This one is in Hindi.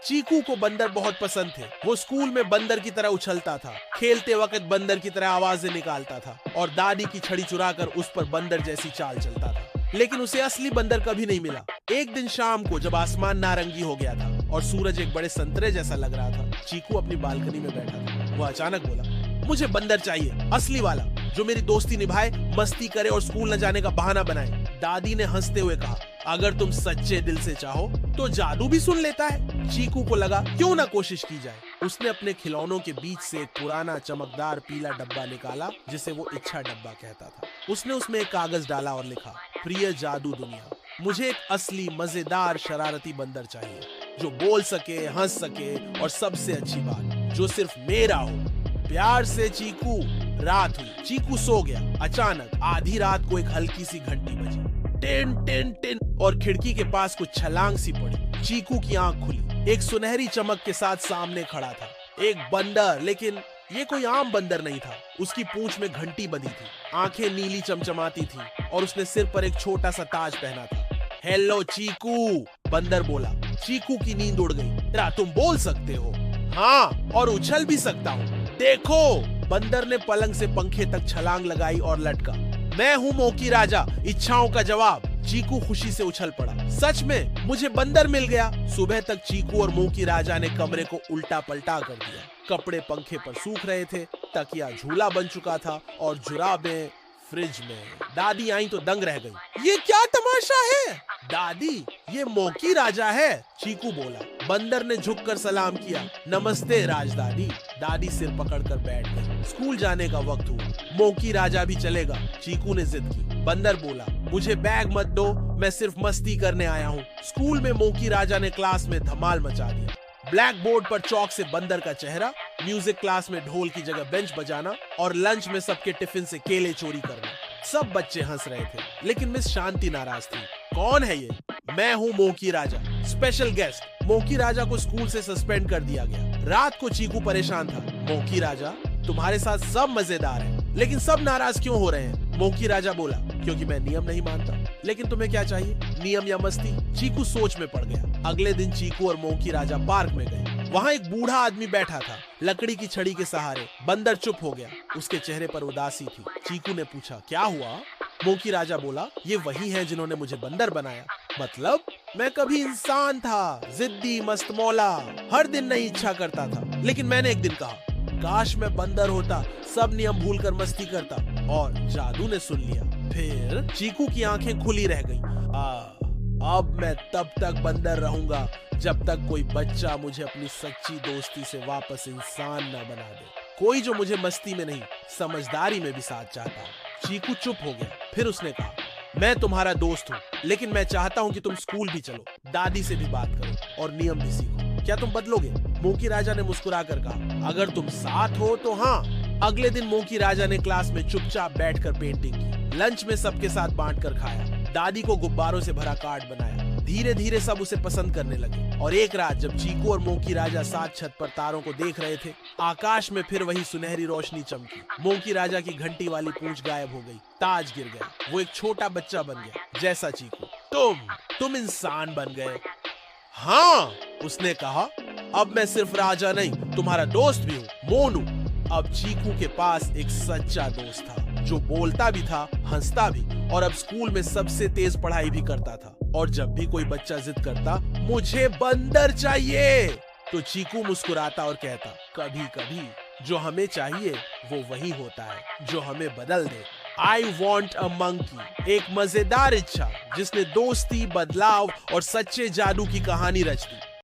चीकू को बंदर बहुत पसंद थे। वो स्कूल में बंदर की तरह उछलता था, खेलते वक्त बंदर की तरह आवाजें निकालता था और दादी की छड़ी चुराकर उस पर बंदर जैसी चाल चलता था। लेकिन उसे असली बंदर कभी नहीं मिला। एक दिन शाम को जब आसमान नारंगी हो गया था और सूरज एक बड़े संतरे जैसा लग रहा था, चीकू अपनी बालकनी में बैठा था। वो अचानक बोला, मुझे बंदर चाहिए, असली वाला, जो मेरी दोस्ती निभाए, मस्ती करे और स्कूल न जाने का बहाना बनाए। दादी ने हंसते हुए कहा, अगर तुम सच्चे दिल से चाहो तो जादू भी सुन लेता है। चीकू को लगा क्यों ना कोशिश की जाए। उसने अपने खिलौनों के बीच से एक पुराना चमकदार पीला डब्बा निकाला जिसे वो इच्छा डब्बा कहता था। उसने उसमें एक कागज डाला और लिखा, प्रिय जादू दुनिया, मुझे एक असली मजेदार शरारती बंदर चाहिए, जो बोल सके, हंस सके और सबसे अच्छी बात, जो सिर्फ मेरा हो। प्यार से चीकू। रात हुई, चीकू सो गया। अचानक आधी रात को एक हल्की सी घंटी बजी, टिन टिन टिन, और खिड़की के पास कुछ छलांग सी पड़ी। चीकू की आंख खुली। एक सुनहरी चमक के साथ सामने खड़ा था एक बंदर, लेकिन ये कोई आम बंदर नहीं था। उसकी पूंछ में घंटी बंधी थी, आंखें नीली चमचमाती थी और उसने सिर पर एक छोटा सा ताज पहना था। हेलो चीकू, बंदर बोला। चीकू की नींद उड़ गई। तुम बोल सकते हो? हाँ, और उछल भी सकता हूँ, देखो। बंदर ने पलंग से पंखे तक छलांग लगाई और लटका। मैं हूँ मोकी राजा, इच्छाओं का जवाब। चीकू खुशी से उछल पड़ा। सच में मुझे बंदर मिल गया। सुबह तक चीकू और मोकी राजा ने कमरे को उल्टा पलटा कर दिया। कपड़े पंखे पर सूख रहे थे, तकिया झूला बन चुका था और जुराबें फ्रिज में। दादी आई तो दंग रह गई। ये क्या तमाशा है? दादी, ये मोकी राजा है, चीकू बोला। बंदर ने झुककर सलाम किया। नमस्ते राजदादी। दादी सिर पकड़कर बैठ गई। स्कूल जाने का वक्त हुआ। मोकी राजा भी चलेगा, चीकू ने जिद की। बंदर बोला, मुझे बैग मत दो, मैं सिर्फ मस्ती करने आया हूँ। स्कूल में मोकी राजा ने क्लास में धमाल मचा दिया। ब्लैक बोर्ड पर चौक से बंदर का चेहरा, म्यूजिक क्लास में ढोल की जगह बेंच बजाना और लंच में सबके टिफिन से केले चोरी करना। सब बच्चे हंस रहे थे, लेकिन मिस शांति नाराज थी। कौन है ये? मैं हूँ मोकी राजा, स्पेशल गेस्ट। मोकी राजा को स्कूल से सस्पेंड कर दिया गया। रात को चीकू परेशान था। मोकी राजा, तुम्हारे साथ सब मजेदार है, लेकिन सब नाराज क्यों हो रहे हैं? मोकी राजा बोला, क्योंकि मैं नियम नहीं मानता। लेकिन तुम्हें क्या चाहिए, नियम या मस्ती? चीकू सोच में पड़ गया। अगले दिन चीकू और मोकी राजा पार्क में गए। वहाँ एक बूढ़ा आदमी बैठा था, लकड़ी की छड़ी के सहारे। बंदर चुप हो गया, उसके चेहरे पर उदासी थी। चीकू ने पूछा, क्या हुआ? मोकी राजा बोला, ये वही हैं जिन्होंने मुझे बंदर बनाया। मतलब? मैं कभी इंसान था, जिद्दी, मस्त मौला, हर दिन नई इच्छा करता था। लेकिन मैंने एक दिन कहा, काश मैं बंदर होता, सब नियम भूलकर मस्ती करता, और जादू ने सुन लिया। फिर चीकू की आंखें खुली रह गईं। अब मैं तब तक बंदर रहूंगा जब तक कोई बच्चा मुझे अपनी सच्ची दोस्ती से वापस इंसान न बना दे। कोई जो मुझे मस्ती में नहीं, समझदारी में भी साथ चाहता है। चीकू चुप हो गया। फिर उसने कहा, मैं तुम्हारा दोस्त हूँ, लेकिन मैं चाहता हूँ कि तुम स्कूल भी चलो, दादी से भी बात करो और नियम भी सीखो। क्या तुम बदलोगे? मोकी राजा ने मुस्कुराकर कहा, अगर तुम साथ हो तो हाँ। अगले दिन मोकी राजा ने क्लास में चुपचाप बैठकर पेंटिंग की। लंच में सबके साथ बांटकर खाया। दादी को गुब्बारों से भरा कार्ड बनाया। धीरे धीरे सब उसे पसंद करने लगे। और एक रात जब चीकू और मोकी राजा साथ छत पर तारों को देख रहे थे, आकाश में फिर वही सुनहरी रोशनी चमकी। मोकी राजा की घंटी वाली पूंछ गायब हो गई, ताज गिर गया। वो एक छोटा बच्चा बन गया, जैसा चीकू। तुम इंसान बन गए। हाँ, उसने कहा, अब मैं सिर्फ राजा नहीं, तुम्हारा दोस्त भी हूँ, मोनू। अब चीकू के पास एक सच्चा दोस्त था, जो बोलता भी था, हंसता भी, और अब स्कूल में सबसे तेज पढ़ाई भी करता था। और जब भी कोई बच्चा जिद करता, मुझे बंदर चाहिए, तो चीकू मुस्कुराता और कहता, कभी कभी जो हमें चाहिए वो वही होता है जो हमें बदल दे। I want a monkey, एक मजेदार इच्छा जिसने दोस्ती, बदलाव और सच्चे जादू की कहानी रच दी।